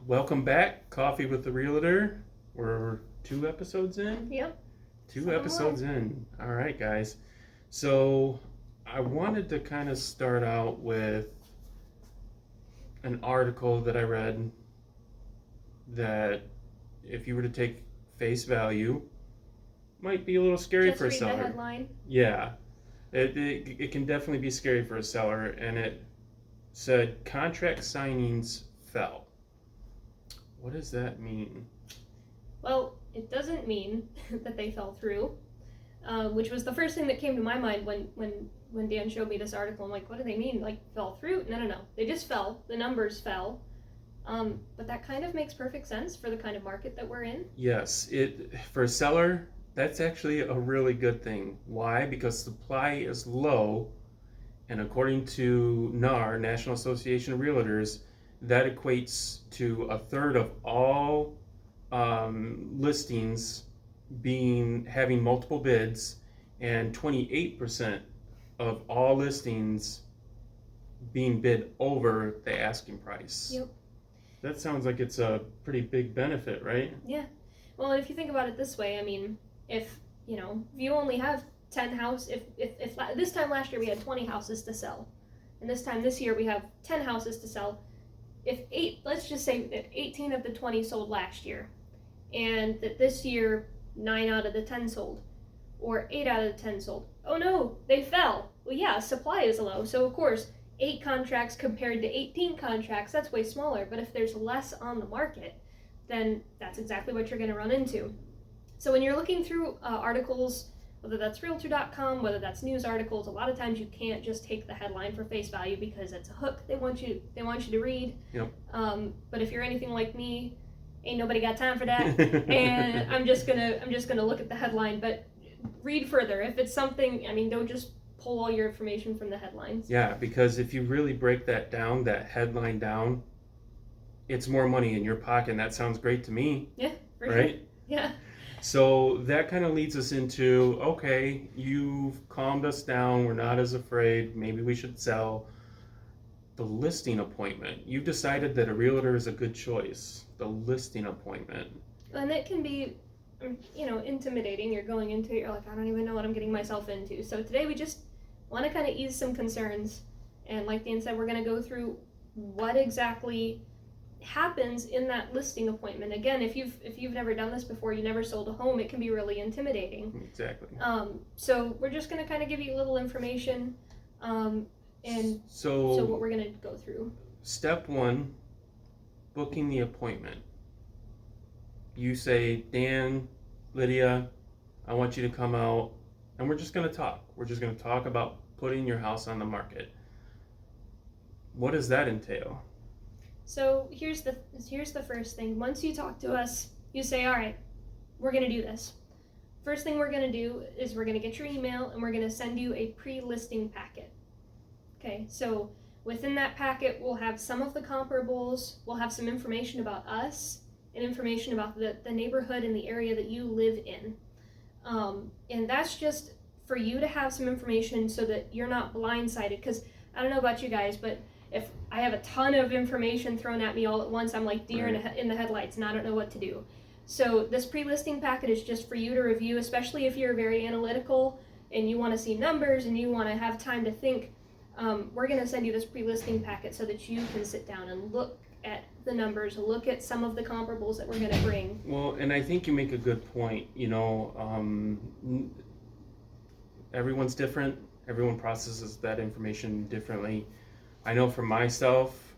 Welcome back, Coffee with the Realtor. We're 2 episodes in? Yep. Two episodes in. All right, guys. So I wanted to kind of start out with an article that I read that, if you were to take face value, might be a little scary Just for a read seller. the headline. Yeah. It can definitely be scary for a seller, and it said contract signings fell. What does that mean? Well, it doesn't mean that they fell through, which was the first thing that came to my mind when Dan showed me this article. I'm like, what do they mean? Like, fell through? No. They just fell. The numbers fell. But that kind of makes perfect sense for the kind of market that we're in. Yes, for a seller, that's actually a really good thing. Why? Because supply is low, and according to NAR, National Association of Realtors, that equates to a third of all listings having multiple bids, and 28% of all listings being bid over the asking price. Yep. That sounds like it's a pretty big benefit, right? Yeah. Well, if you think about it this way, I mean, if you only have 10 houses, if this time last year we had 20 houses to sell, and this year we have 10 houses to sell, let's just say that 18 of the 20 sold last year, and that this year 9 out of the 10 sold, or 8 out of the 10 sold. Oh no, they fell. Well, yeah, supply is low, so of course 8 contracts compared to 18 contracts, that's way smaller. But if there's less on the market, then that's exactly what you're going to run into. So when you're looking through articles, whether that's Realtor.com, whether that's news articles, a lot of times you can't just take the headline for face value because it's a hook they want you to read. Yep. But if you're anything like me, ain't nobody got time for that, and I'm just gonna look at the headline. But read further. If it's something, I mean, don't just pull all your information from the headlines. Yeah, because if you really break that headline down, it's more money in your pocket, and that sounds great to me. Yeah, for right? Sure. Yeah. So that kind of leads us into, okay, you've calmed us down, we're not as afraid, maybe we should sell. The listing appointment. You've decided that a realtor is a good choice. The listing appointment. And it can be, intimidating. You're going into it, you're like, I don't even know what I'm getting myself into. So today we just want to kind of ease some concerns. And like Dan said, we're going to go through what exactly happens in that listing appointment. Again, if you've never done this before, you never sold a home, it can be really intimidating. Exactly. So we're just going to kind of give you a little information, and so what we're going to go through. Step 1, booking the appointment. You say, Dan, Lydia, I want you to come out, and we're just going to talk. We're just going to talk about putting your house on the market. What does that entail? So here's the first thing. Once you talk to us, you say, all right, we're going to do this. First thing we're going to do is we're going to get your email, and we're going to send you a pre-listing packet. Okay, so within that packet, we'll have some of the comparables, we'll have some information about us, and information about the neighborhood and the area that you live in. And that's just for you to have some information so that you're not blindsided, because I don't know about you guys, but if I have a ton of information thrown at me all at once, I'm like deer in the headlights, and I don't know what to do. So this pre-listing packet is just for you to review, especially if you're very analytical and you want to see numbers and you want to have time to think. We're going to send you this pre-listing packet so that you can sit down and look at the numbers, look at some of the comparables that we're going to bring. Well, and I think you make a good point. Everyone's different. Everyone processes that information differently. I know for myself,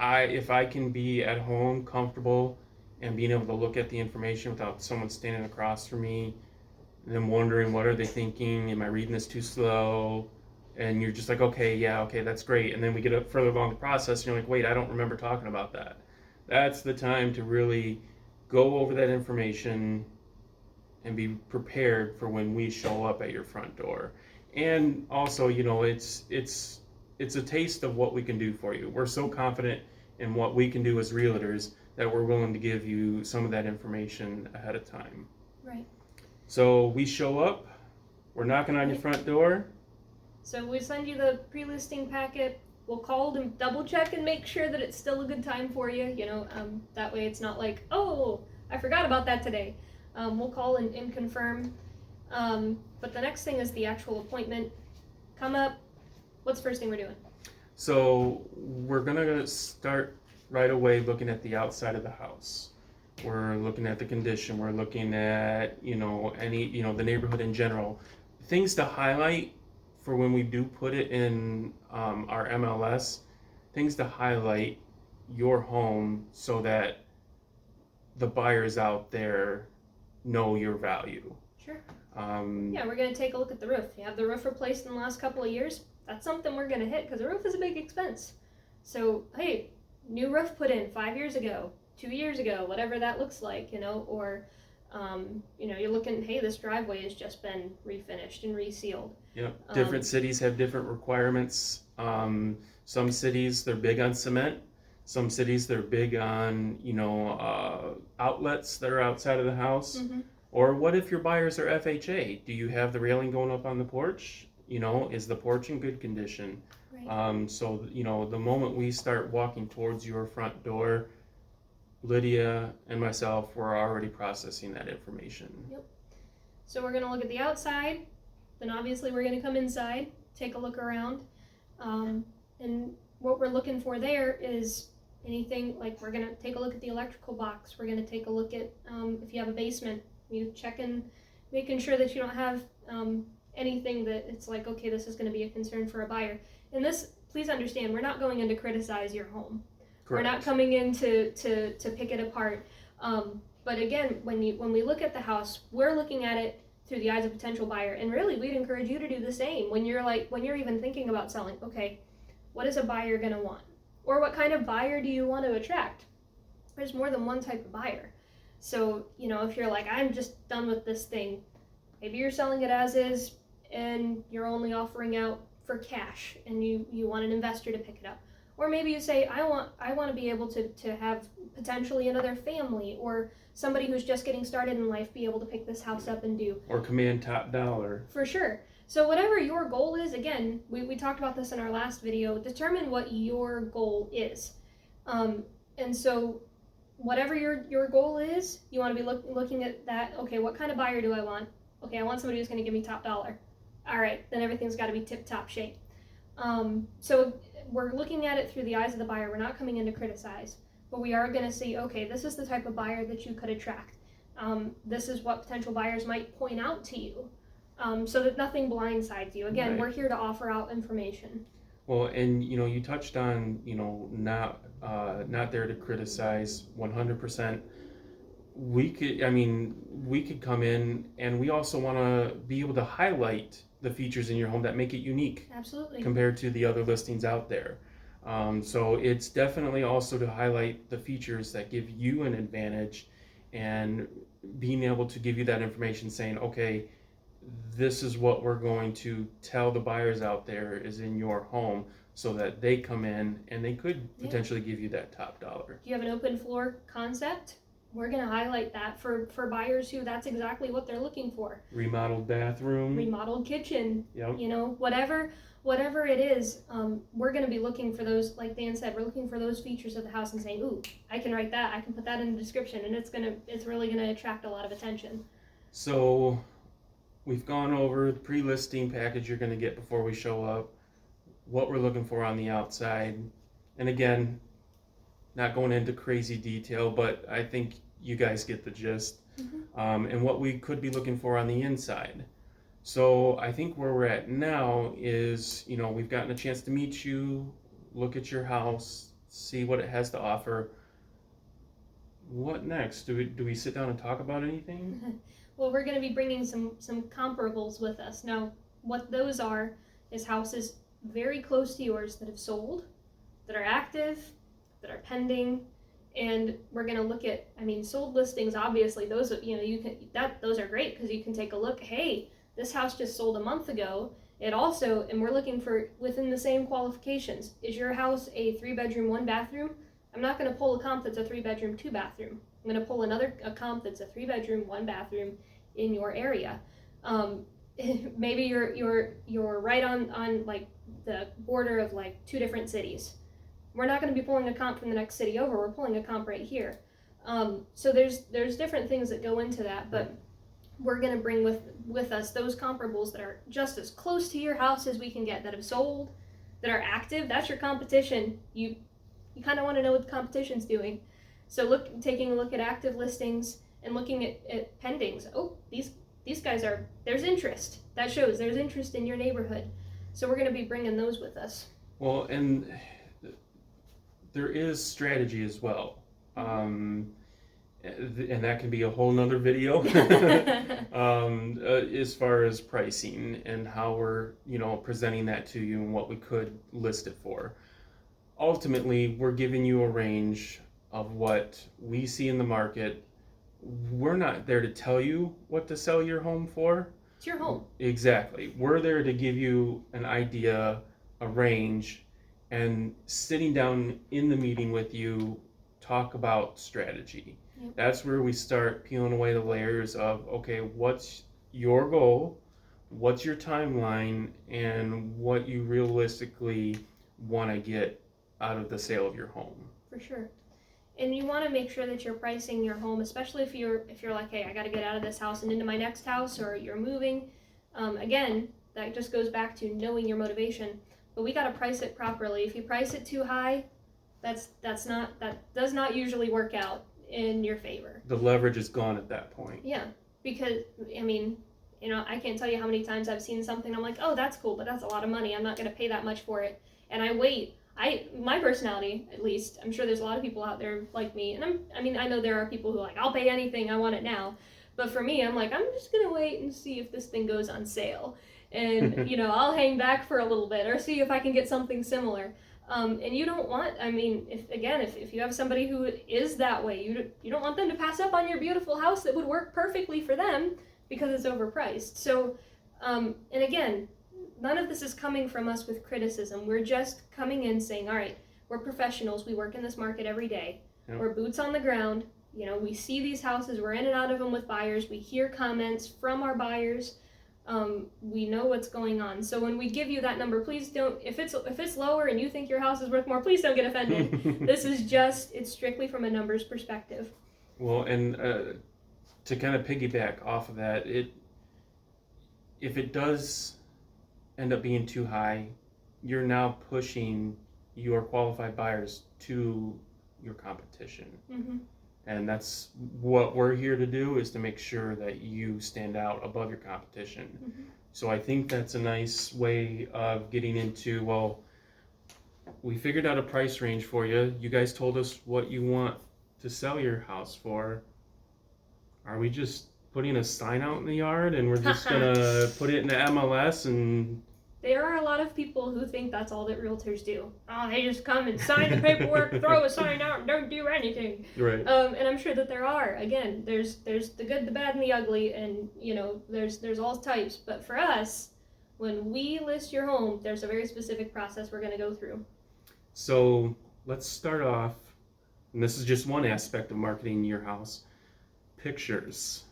if I can be at home comfortable and being able to look at the information without someone standing across from me, and then wondering, what are they thinking? Am I reading this too slow? And you're just like, okay, that's great. And then we get up further along the process, and you're like, wait, I don't remember talking about that. That's the time to really go over that information and be prepared for when we show up at your front door. And also, it's a taste of what we can do for you. We're so confident in what we can do as realtors that we're willing to give you some of that information ahead of time. Right. So we show up, we're knocking on your front door. So we send you the pre-listing packet. we'll call to double check and make sure that it's still a good time for you. That way it's not like, oh, I forgot about that today. We'll call and confirm. But the next thing is the actual appointment. Come up. What's the first thing we're doing? So we're gonna start right away looking at the outside of the house. We're looking at the condition. We're looking at, the neighborhood in general. Things to highlight for when we do put it in our MLS, things to highlight your home so that the buyers out there know your value. Sure. Yeah, we're going to take a look at the roof. You have the roof replaced in the last couple of years. That's something we're going to hit because the roof is a big expense. So, hey, new roof put in 5 years ago, 2 years ago, whatever that looks like, or, you're looking, hey, this driveway has just been refinished and resealed. Yeah, different cities have different requirements. Some cities, they're big on cement. Some cities, they're big on, outlets that are outside of the house. Mm-hmm. Or what if your buyers are FHA? Do you have the railing going up on the porch? Is the porch in good condition? Right. So, the moment we start walking towards your front door, Lydia and myself were already processing that information. Yep. So we're going to look at the outside. Then obviously we're going to come inside, take a look around. And what we're looking for there is anything, like we're going to take a look at the electrical box. We're going to take a look at if you have a basement. You check in, making sure that you don't have anything that it's like, okay, this is going to be a concern for a buyer. And this, please understand, we're not going in to criticize your home. Correct. We're not coming in to pick it apart. But again, when we look at the house, we're looking at it through the eyes of a potential buyer. And really, we'd encourage you to do the same when you're even thinking about selling. Okay, what is a buyer going to want? Or what kind of buyer do you want to attract? There's more than one type of buyer. So, if you're like, I'm just done with this thing, maybe you're selling it as is and you're only offering out for cash and you want an investor to pick it up. Or maybe you say, I want to be able to have potentially another family or somebody who's just getting started in life be able to pick this house up and do. Or command top dollar. For sure. So whatever your goal is, again, we talked about this in our last video, determine what your goal is. And so whatever your goal is, you want to be looking at that, okay, what kind of buyer do I want? Okay, I want somebody who's going to give me top dollar. All right, then everything's got to be tip-top shape. So we're looking at it through the eyes of the buyer. We're not coming in to criticize, but we are going to see, okay, this is the type of buyer that you could attract. This is what potential buyers might point out to you, so that nothing blindsides you. Again, right. We're here to offer out information. Well, and you touched on not there to criticize 100%. We could come in and we also want to be able to highlight the features in your home that make it unique. Absolutely. Compared to the other listings out there. So it's definitely also to highlight the features that give you an advantage and being able to give you that information saying, okay, this is what we're going to tell the buyers out there is in your home so that they come in and they could potentially give you that top dollar. Do you have an open floor concept? We're going to highlight that for buyers who that's exactly what they're looking for. Remodeled bathroom. Remodeled kitchen. Yep. Whatever it is, we're going to be looking for those, like Dan said, we're looking for those features of the house and saying, ooh, I can write that, I can put that in the description, and it's really going to attract a lot of attention. So we've gone over the pre-listing package you're going to get before we show up, what we're looking for on the outside, and again, not going into crazy detail, but I think you guys get the gist. Mm-hmm. And what we could be looking for on the inside. So I think where we're at now is, we've gotten a chance to meet you, look at your house, see what it has to offer. What next? Do we sit down and talk about anything? Well, we're going to be bringing some comparables with us. Now, what those are is houses very close to yours that have sold, that are active, that are pending, and we're going to look at, sold listings, obviously, those, those are great because you can take a look, hey, this house just sold a month ago. It also, and we're looking for within the same qualifications. Is your house a 3-bedroom, 1-bathroom? I'm not going to pull a comp that's a 3-bedroom, 2-bathroom. I'm going to pull a comp that's a 3-bedroom, 1-bathroom in your area. Maybe you're right on like the border of like 2 different cities. We're not going to be pulling a comp from the next city over. We're pulling a comp right here. So there's different things that go into that, but we're going to bring with us those comparables that are just as close to your house as we can get, that have sold, that are active. That's your competition. You kind of want to know what the competition's doing. So taking a look at active listings and looking at pendings. Oh, these guys there's interest. That shows there's interest in your neighborhood. So we're going to be bringing those with us. Well, and there is strategy as well. And that can be a whole nother video as far as pricing and how we're, presenting that to you and what we could list it for. Ultimately, we're giving you a range of what we see in the market. We're not there to tell you what to sell your home for. It's your home. Exactly. We're there to give you an idea, a range, and sitting down in the meeting with you, talk about strategy. Yep. That's where we start peeling away the layers of, okay, what's your goal, what's your timeline, and what you realistically want to get out of the sale of your home. For sure. And you want to make sure that you're pricing your home, especially if you're like, hey, I got to get out of this house and into my next house, or you're moving. Again, that just goes back to knowing your motivation. But we got to price it properly. If you price it too high, that does not usually work out in your favor. The leverage is gone at that point. Yeah, because I can't tell you how many times I've seen something, I'm like, oh, that's cool, but that's a lot of money. I'm not going to pay that much for it. And I wait. My personality, at least, I'm sure there's a lot of people out there like me, and I know there are people who are like, I'll pay anything, I want it now. But for me, I'm like, I'm just going to wait and see if this thing goes on sale. And, I'll hang back for a little bit or see if I can get something similar. And you don't want, if you have somebody who is that way, you don't want them to pass up on your beautiful house that would work perfectly for them because it's overpriced. So, and again, none of this is coming from us with criticism. We're just coming in saying, all right, we're professionals. We work in this market every day. Yep. We're boots on the ground. We see these houses. We're in and out of them with buyers. We hear comments from our buyers. We know what's going on. So when we give you that number, please don't, if it's lower and you think your house is worth more, please don't get offended. This is it's strictly from a numbers perspective. Well, and to kind of piggyback off of that, if it does end up being too high, you're now pushing your qualified buyers to your competition. Mm-hmm. And that's what we're here to do, is to make sure that you stand out above your competition. Mm-hmm. So I think that's a nice way of getting into, well, we figured out a price range for you. You guys told us what you want to sell your house for. Are we just putting a sign out in the yard and we're just going to put it in the MLS? And there are a lot of people who think that's all that realtors do. Oh, they just come and sign the paperwork, throw a sign out, and don't do anything. Right. And I'm sure that there are. Again, there's the good, the bad, and the ugly, and there's all types. But for us, when we list your home, there's a very specific process we're going to go through. So let's start off, and this is just one aspect of marketing your house. Pictures.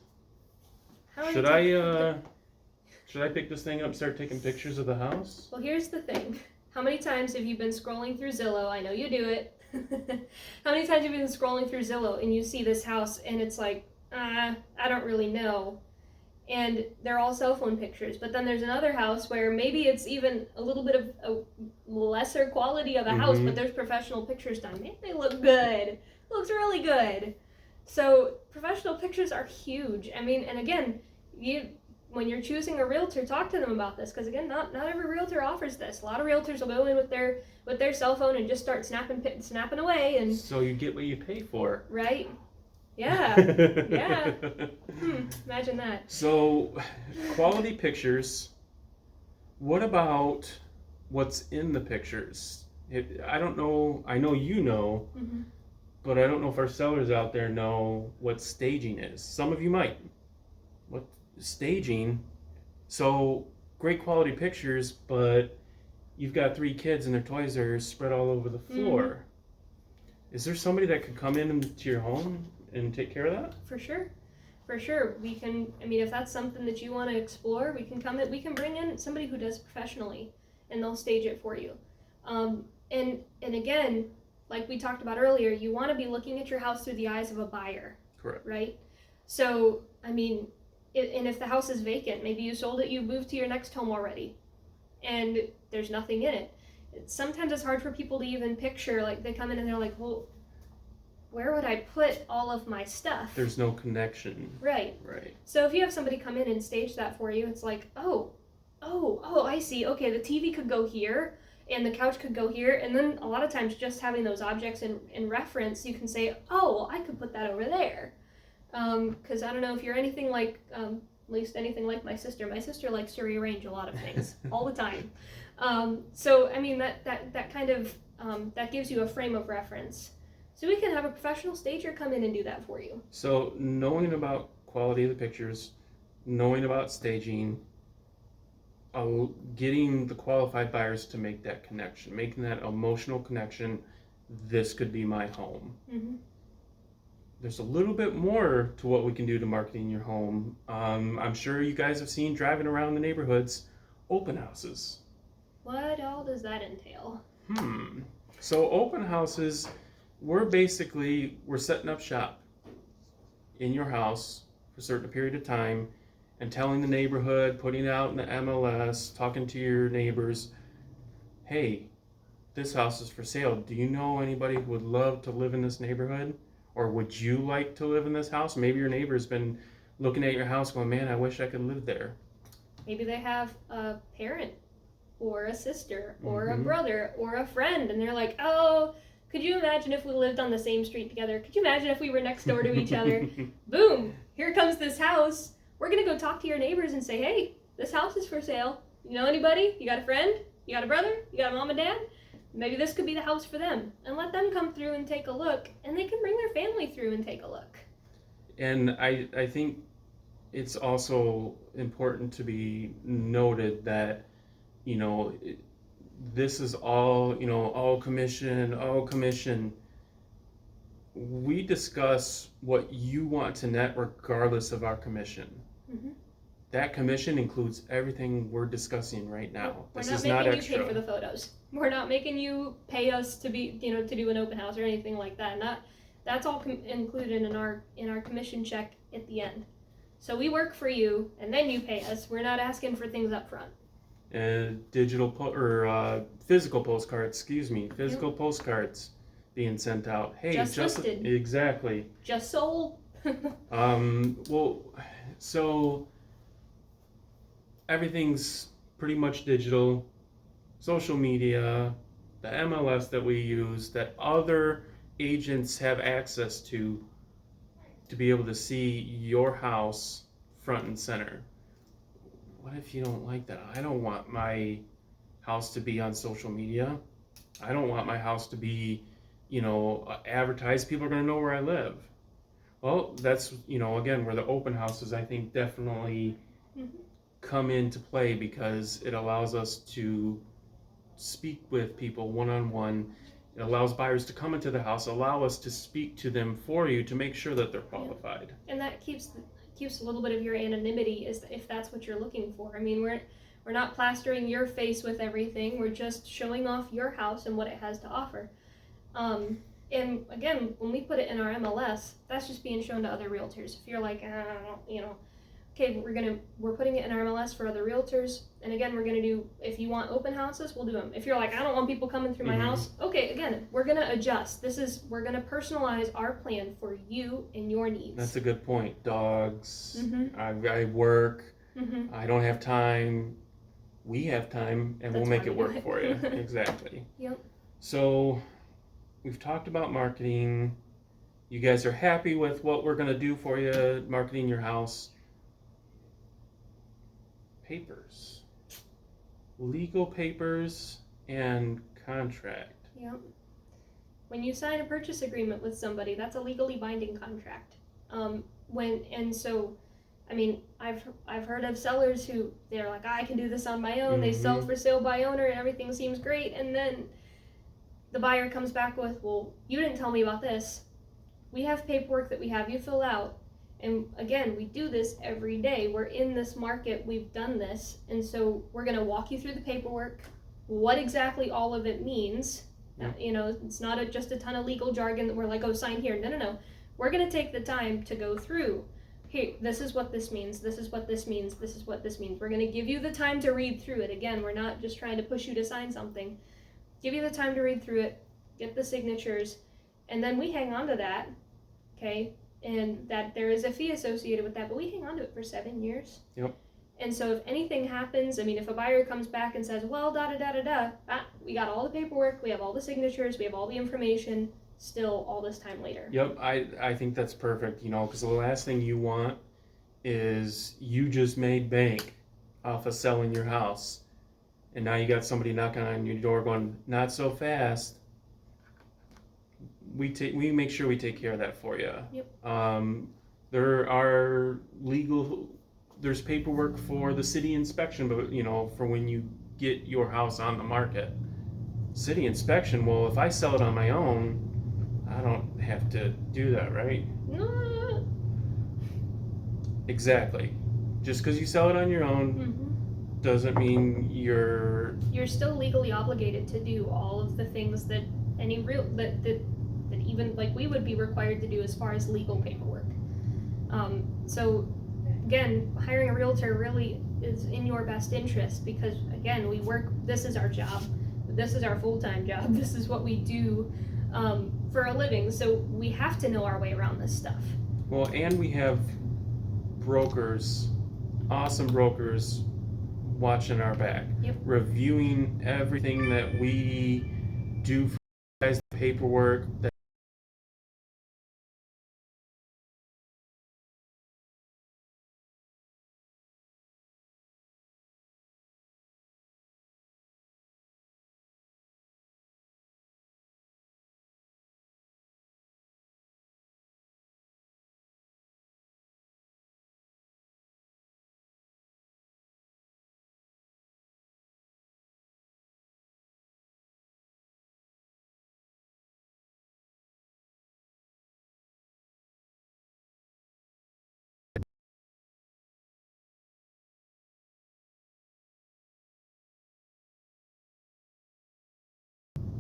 Should I pick this thing up and start taking pictures of the house? Well, here's the thing. How many times have you been scrolling through Zillow? I know you do it. How many times have you been scrolling through Zillow and you see this house and it's like, I don't really know. And they're all cell phone pictures. But then there's another house where maybe it's even a little bit of a lesser quality of a house, but there's professional pictures done. Man, they look good. It looks really good. So professional pictures are huge. And again, when you're choosing a realtor, talk to them about this, because again, not every realtor offers this. A lot of realtors will go in with their cell phone and just start snapping away, and so you get what you pay for. Right? Yeah. Yeah. Imagine that. So, quality pictures. What about what's in the pictures? I don't know. I know you know, but I don't know if our sellers out there know what staging is. Some of you might. What staging? So great quality pictures, but you've got 3 kids and their toys are spread all over the floor. Is there somebody that could come into your home and take care of that? For sure. We can, if that's something that you want to explore, we can bring in somebody who does professionally. and they'll stage it for you. And again, like we talked about earlier, you want to be looking at your house through the eyes of a buyer. Correct. Right? So, I mean, and if the house is vacant, maybe you sold it, you moved to your next home already, and there's nothing in it. Sometimes it's hard for people to even picture, like they come in and they're like, well, where would I put all of my stuff? There's no connection. Right. Right. So if you have somebody come in and stage that for you, it's like, oh, I see. Okay, the TV could go here, and the couch could go here, and then a lot of times just having those objects in reference, you can say, oh, well, I could put that over there. Because I don't know if you're anything like, at least anything like my sister. My sister likes to rearrange a lot of things all the time. So I mean that kind of that gives you a frame of reference. So we can have a professional stager come in and do that for you. So knowing about quality of the pictures, knowing about staging, getting the qualified buyers to make that connection, making that emotional connection, this could be my home. Mm-hmm. There's a little bit more to what we can do to marketing your home. I'm sure you guys have seen driving around the neighborhoods, open houses. What all does that entail? So open houses, we're setting up shop in your house for a certain period of time and telling the neighborhood, putting it out in the MLS, talking to your neighbors, hey, this house is for sale. Do you know anybody who would love to live in this neighborhood? Or would you like to live in this house? Maybe your neighbor's been looking at your house going, man, I wish I could live there. Maybe they have a parent or a sister or a brother or a friend, and they're like, oh, could you imagine if we lived on the same street together? Could you imagine if we were next door to each other? Boom, here comes this house. We're going to go talk to your neighbors and say, hey, this house is for sale. You know anybody? You got a friend? You got a brother? You got a mom and dad? Maybe this could be the house for them. And let them come through and take a look, and they can bring their family through and take a look. And I think it's also important to be noted that, this is all, all commission. We discuss what you want to net regardless of our commission. Mm-hmm. That commission includes everything we're discussing right now. We're this not is making not you extra. pay for the photos. We're not making you pay us to be, to do an open house or anything like that. That's all included in our commission check at the end. So we work for you, and then you pay us. We're not asking for things up front. Physical postcards. Physical postcards being sent out. Hey, just listed. Exactly. Just sold. Well, so everything's pretty much digital. Social media, the MLS that we use, that other agents have access to be able to see your house front and center. What if you don't like that? I don't want my house to be on social media. I don't want my house to be, advertised. People are going to know where I live. Well, that's, again, where the open houses, I think, definitely come into play, because it allows us to speak with people one-on-one. It allows buyers to come into the house, allow us to speak to them for you to make sure that they're qualified. And that keeps a little bit of your anonymity, if that's what you're looking for. I mean, we're not plastering your face with everything. We're just showing off your house and what it has to offer. And again, when we put it in our MLS, that's just being shown to other realtors. If you're like, okay, we're putting it in our MLS for other realtors. And again, we're gonna do, if you want open houses, we'll do them. If you're like, I don't want people coming through my house, okay, again, we're gonna adjust. We're gonna personalize our plan for you and your needs. That's a good point. Dogs, I work, I don't have time. We have time, and we'll make it work for you. Exactly. Yep. So we've talked about marketing. You guys are happy with what we're gonna do for you, marketing your house. Papers, legal papers, and contract. Yep. When you sign a purchase agreement with somebody, that's a legally binding contract. I've heard of sellers who they're like, I can do this on my own. They sell for sale by owner, and everything seems great, and then the buyer comes back with, well, you didn't tell me about this. We have paperwork that we have you fill out. And again, we do this every day. We're in this market, we've done this, and so we're gonna walk you through the paperwork. what exactly all of it means. Yeah. You know, it's not just a ton of legal jargon that we're like, oh, sign here. No. We're going to take the time to go through. Hey, this is what this means. This is what this means. This is what this means. We're going to give you the time to read through it. Again, we're not just trying to push you to sign something. Give you the time to read through it, get the signatures, and then we hang on to that, okay? And that there is a fee associated with that, but we hang on to it for 7 years. Yep. And so if anything happens, I mean, if a buyer comes back and says, well, we got all the paperwork, we have all the signatures, we have all the information, still all this time later. Yep, I think that's perfect, you know, because the last thing you want is you just made bank off of selling your house, and now you got somebody knocking on your door going, not so fast. We make sure we take care of that for you. Yep. There's paperwork for the city inspection, but you know, for when you get your house on the market. City inspection, well, if I sell it on my own, I don't have to do that, right? No. Exactly. Just because you sell it on your own doesn't mean you're still legally obligated to do all of the things that that even like we would be required to do as far as legal paperwork. So again, hiring a realtor really is in your best interest because again, this is our job. This is our full-time job. This is what we do for a living. So we have to know our way around this stuff. well, and we have brokers, awesome brokers watching our back. Yep. Reviewing everything that we do for you guys, the paperwork that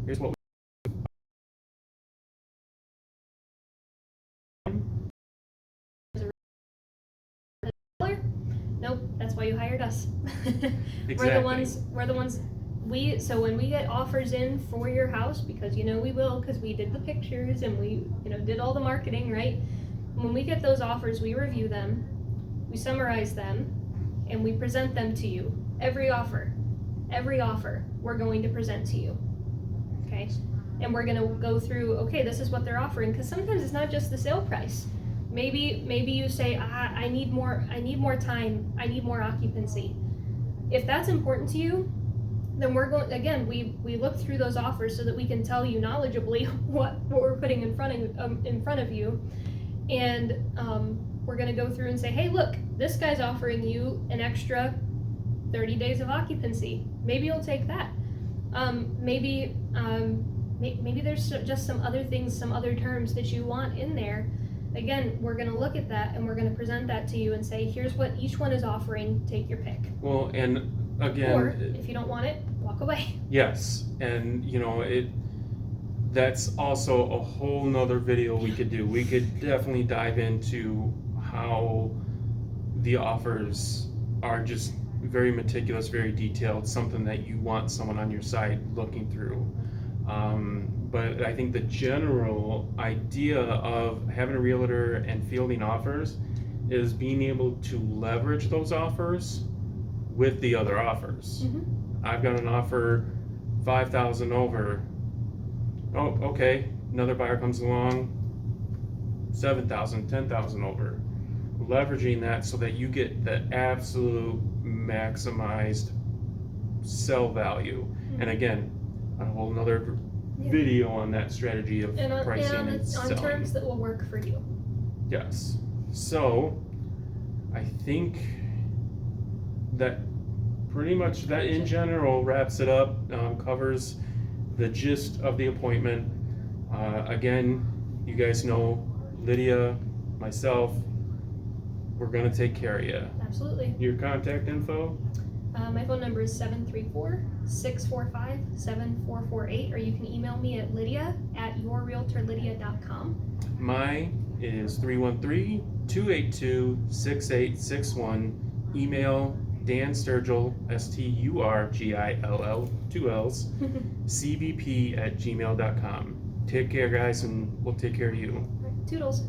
here's what Nope, that's why you hired us. Exactly. We're the ones so when we get offers in for your house, because you know we will, because we did the pictures and we did all the marketing, right? When we get those offers, we review them, we summarize them, and we present them to you. Every offer we're going to present to you, okay? And we're gonna go through, okay, this is what they're offering, because sometimes it's not just the sale price. Maybe you say, I need more time, I need more occupancy. If that's important to you, then we're going, again, we look through those offers so that we can tell you knowledgeably what we're putting in front of you. And we're gonna go through and say, hey, look, this guy's offering you an extra 30 days of occupancy. Maybe you'll take that. Maybe there's just some other things, some other terms that you want in there. Again, we're going to look at that and we're going to present that to you and say, here's what each one is offering, take your pick. Well, and again, or if you don't want it, walk away. Yes, and that's also a whole nother video we could do. We could definitely dive into how the offers are just very meticulous, very detailed, something that you want someone on your side looking through. But I think the general idea of having a realtor and fielding offers is being able to leverage those offers with the other offers. I've got an offer 5,000 over. Oh, okay. Another buyer comes along, 7,000, 10,000 over. Leveraging that so that you get the absolute maximized sell value. And again, a whole nother video on that strategy of pricing and selling. On terms that will work for you. Yes. So I think that pretty much that in general wraps it up, covers the gist of the appointment. Again, you guys know Lydia, myself, we're gonna take care of you. Absolutely. Your contact info? My phone number is 734-645-7448, or you can email me at lydia@yourrealtorlydia.com. Mine is 313-282-6861. Email Dan Sturgill, Sturgill, 2 L's, cbp@gmail.com. Take care, guys, and we'll take care of you. Toodles.